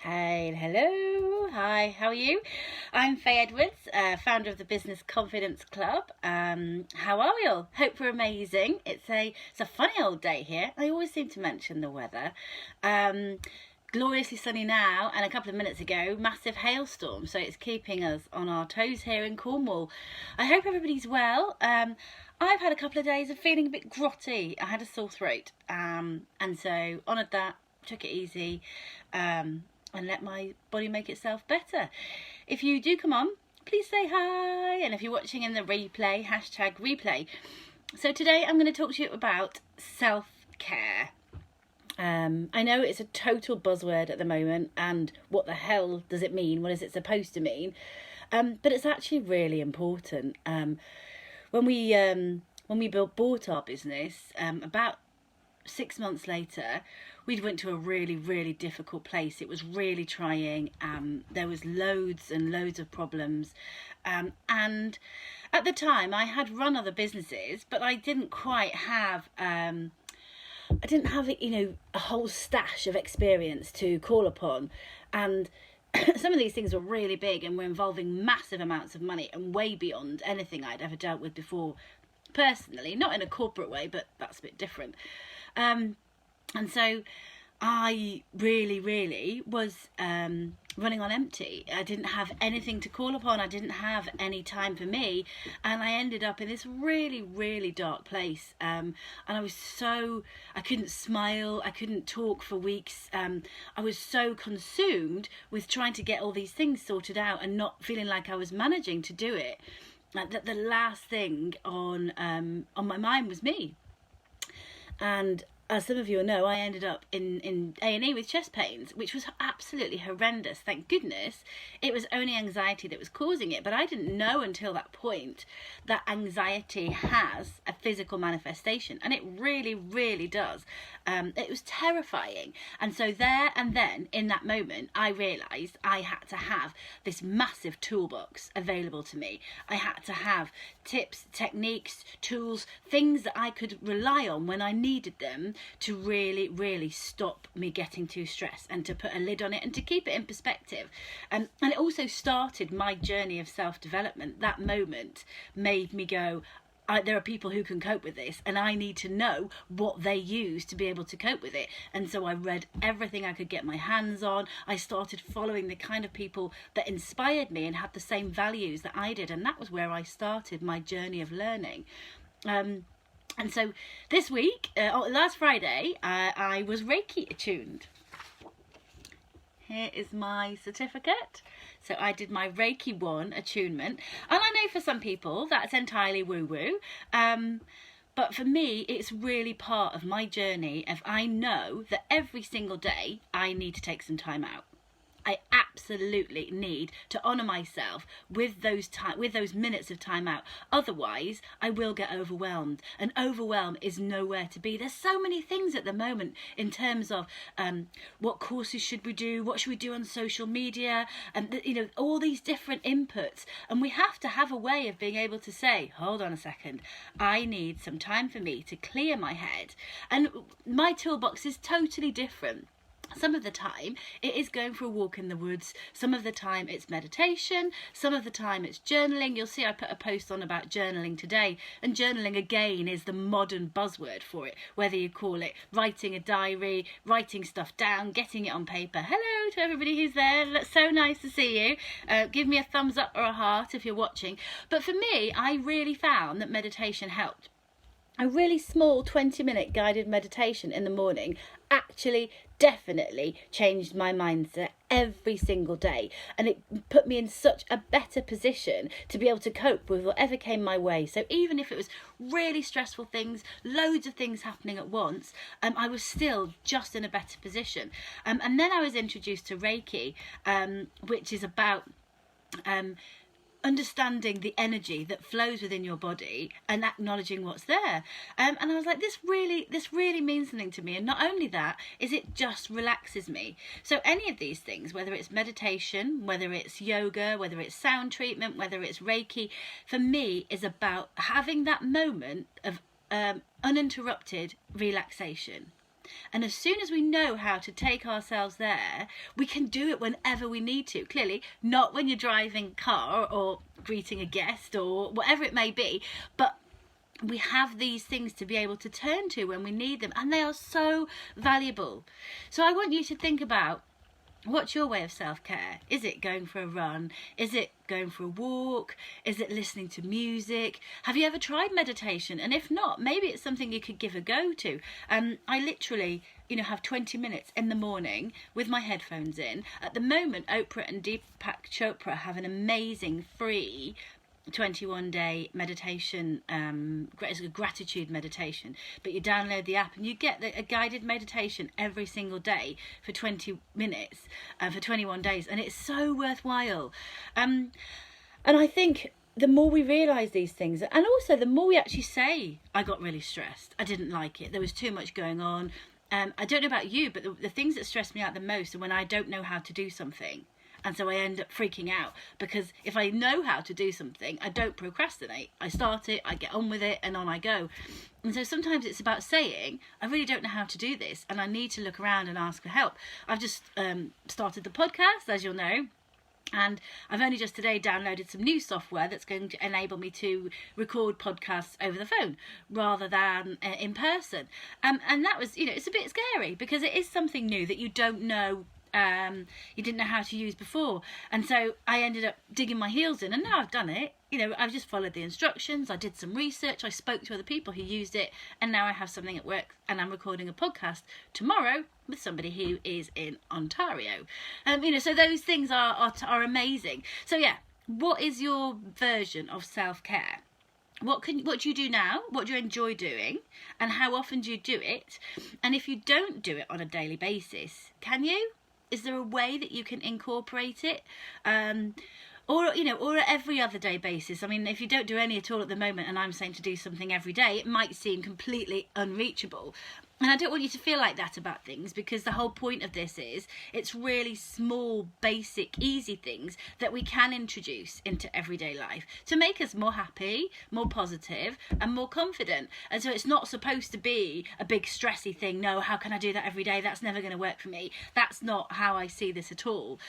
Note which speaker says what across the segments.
Speaker 1: Hey, hello, hi, how are you? I'm Faye Edwardes, founder of the Business Confidence Club. How are we all? Hope we're amazing. It's a funny old day here. I always seem to mention the weather. Gloriously sunny now, and a couple of minutes ago, massive hailstorm. So it's keeping us on our toes here in Cornwall. I hope everybody's well. I've had a couple of days of feeling a bit grotty. I had a sore throat, and so honoured that, took it easy. And let my body make itself better. If you do come on, please say hi. And if you're watching in the replay, hashtag replay. So today I'm going to talk to you about self-care. I know it's a total buzzword at the moment, and what the hell does it mean? What is it supposed to mean? But it's actually really important. When we bought our business, about 6 months later, we went to a really difficult place. It was really trying. There was loads and loads of problems, and at the time I had run other businesses, but I didn't quite have a whole stash of experience to call upon, and some of these things were really big and were involving massive amounts of money and way beyond anything I'd ever dealt with before personally, not in a corporate way, but that's a bit different. And so I really was running on empty. I didn't have anything to call upon. I didn't have any time for me, and I ended up in this really dark place. And I couldn't smile. I couldn't talk for weeks. I was so consumed with trying to get all these things sorted out and not feeling like I was managing to do it. That the last thing on my mind was me. And as some of you will know, I ended up in A&E with chest pains, which was absolutely horrendous. Thank goodness it was only anxiety that was causing it, but I didn't know until that point that anxiety has a physical manifestation, and it really does. It was terrifying, and so there and then in that moment I realised I had to have this massive toolbox available to me. I had to have tips, techniques, tools, things that I could rely on when I needed them to really stop me getting too stressed, and to put a lid on it and to keep it in perspective. And it also started my journey of self-development. That moment made me go, there are people who can cope with this, and I need to know what they use to be able to cope with it. And so I read everything I could get my hands on. I started following the kind of people that inspired me and had the same values that I did, and that was where I started my journey of learning. And so this week, last Friday, I was Reiki attuned. Here is my certificate. So I did my Reiki 1 attunement. And I know for some people that's entirely woo-woo. But for me, it's really part of my journey if I know that every single day I need to take some time out. I absolutely need to honour myself with those minutes of time out. Otherwise, I will get overwhelmed, and overwhelm is nowhere to be. There's so many things at the moment in terms of what courses should we do, what should we do on social media, and all these different inputs. And we have to have a way of being able to say, hold on a second, I need some time for me to clear my head. And my toolbox is totally different. Some of the time it is going for a walk in the woods, some of the time it's meditation, some of the time it's journaling. You'll see I put a post on about journaling today, and journaling again is the modern buzzword for it, whether you call it writing a diary, writing stuff down, getting it on paper. Hello to everybody who's there, that's so nice to see you. Give me a thumbs up or a heart if you're watching. But for me, I really found that meditation helped. A really small 20-minute guided meditation in the morning actually definitely changed my mindset every single day, and it put me in such a better position to be able to cope with whatever came my way. So even if it was really stressful things, loads of things happening at once, I was still just in a better position. And then I was introduced to Reiki, which is about understanding the energy that flows within your body and acknowledging what's there. And I was like, this really means something to me. And not only that, is it just relaxes me. So any of these things, whether it's meditation, whether it's yoga, whether it's sound treatment, whether it's Reiki, for me is about having that moment of uninterrupted relaxation. And as soon as we know how to take ourselves there, we can do it whenever we need to. Clearly, not when you're driving a car or greeting a guest or whatever it may be, but we have these things to be able to turn to when we need them, and they are so valuable. So I want you to think about, what's your way of self-care? Is it going for a run? Is it going for a walk? Is it listening to music? Have you ever tried meditation? And if not, maybe it's something you could give a go to. I literally, have 20 minutes in the morning with my headphones in. At the moment, Oprah and Deepak Chopra have an amazing free 21-day meditation, it's a gratitude meditation, but you download the app and you get a guided meditation every single day for 20 minutes for 21 days, and it's so worthwhile. And I think the more we realise these things, and also the more we actually say, I got really stressed, I didn't like it, there was too much going on. I don't know about you, but the things that stress me out the most are when I don't know how to do something. And so I end up freaking out, because if I know how to do something, I don't procrastinate. I start it, I get on with it, and on I go. And so sometimes it's about saying, I really don't know how to do this, and I need to look around and ask for help. I've just started the podcast, as you'll know. And I've only just today downloaded some new software that's going to enable me to record podcasts over the phone rather than in person. And that was, it's a bit scary, because it is something new that you don't know, you didn't know how to use before. And so I ended up digging my heels in, and now I've done it. I've just followed the instructions, I did some research, I spoke to other people who used it, and now I have something at work, and I'm recording a podcast tomorrow with somebody who is in Ontario. So those things are amazing. So yeah, what is your version of self-care? What do you do now? What do you enjoy doing? And how often do you do it? And if you don't do it on a daily basis, can you? Is there a way that you can incorporate it? Or every other day basis. I mean, if you don't do any at all at the moment, and I'm saying to do something every day, it might seem completely unreachable. And I don't want you to feel like that about things, because the whole point of this is it's really small, basic, easy things that we can introduce into everyday life to make us more happy, more positive, and more confident. And so it's not supposed to be a big stressy thing. No, how can I do that every day? That's never going to work for me. That's not how I see this at all.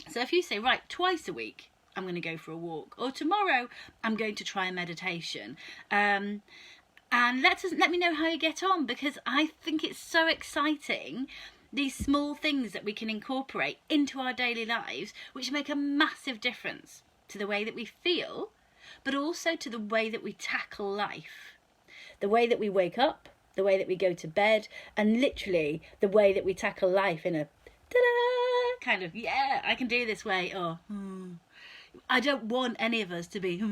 Speaker 1: So if you say, right, twice a week, I'm going to go for a walk, or tomorrow I'm going to try a meditation, and let me know how you get on, because I think it's so exciting, these small things that we can incorporate into our daily lives, which make a massive difference to the way that we feel, but also to the way that we tackle life, the way that we wake up, the way that we go to bed, and literally the way that we tackle life in a kind of, yeah, I can do this way, or I don't want any of us to be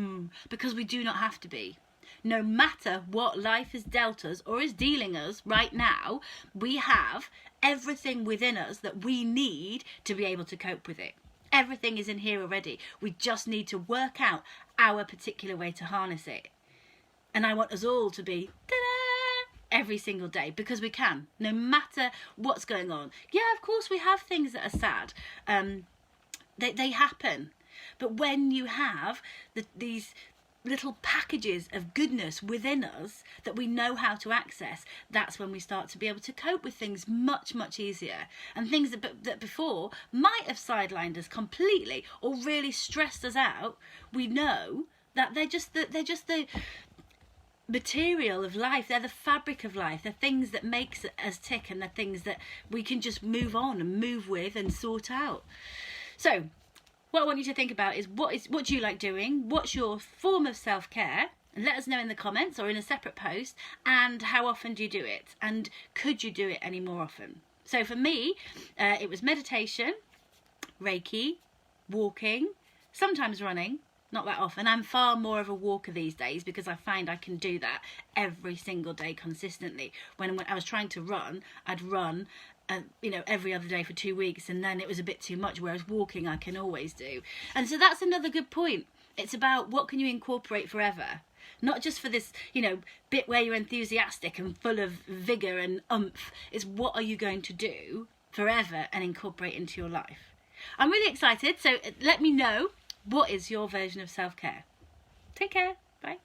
Speaker 1: because we do not have to be. No matter what life has dealt us or is dealing us right now, we have everything within us that we need to be able to cope with it. Everything is in here already. We just need to work out our particular way to harness it. And I want us all to be every single day, because we can, no matter what's going on. Yeah, of course we have things that are sad. They happen. But when you have these little packages of goodness within us that we know how to access, that's when we start to be able to cope with things much, much easier. And things that before might have sidelined us completely or really stressed us out, we know that they're just the material of life. They're the fabric of life. They're things that makes us tick, and they're things that we can just move on and move with and sort out. So what I want you to think about is what do you like doing? What's your form of self-care? And let us know in the comments or in a separate post. And how often do you do it? And could you do it any more often? So for me, it was meditation, Reiki, walking, sometimes running, not that often. I'm far more of a walker these days, because I find I can do that every single day consistently. When I was trying to run, I'd run every other day for 2 weeks, and then it was a bit too much, whereas walking I can always do. And so that's another good point. It's about what can you incorporate forever, not just for this bit where you're enthusiastic and full of vigour and oomph. It's what are you going to do forever and incorporate into your life. I'm really excited, so let me know, what is your version of self-care? Take care, bye.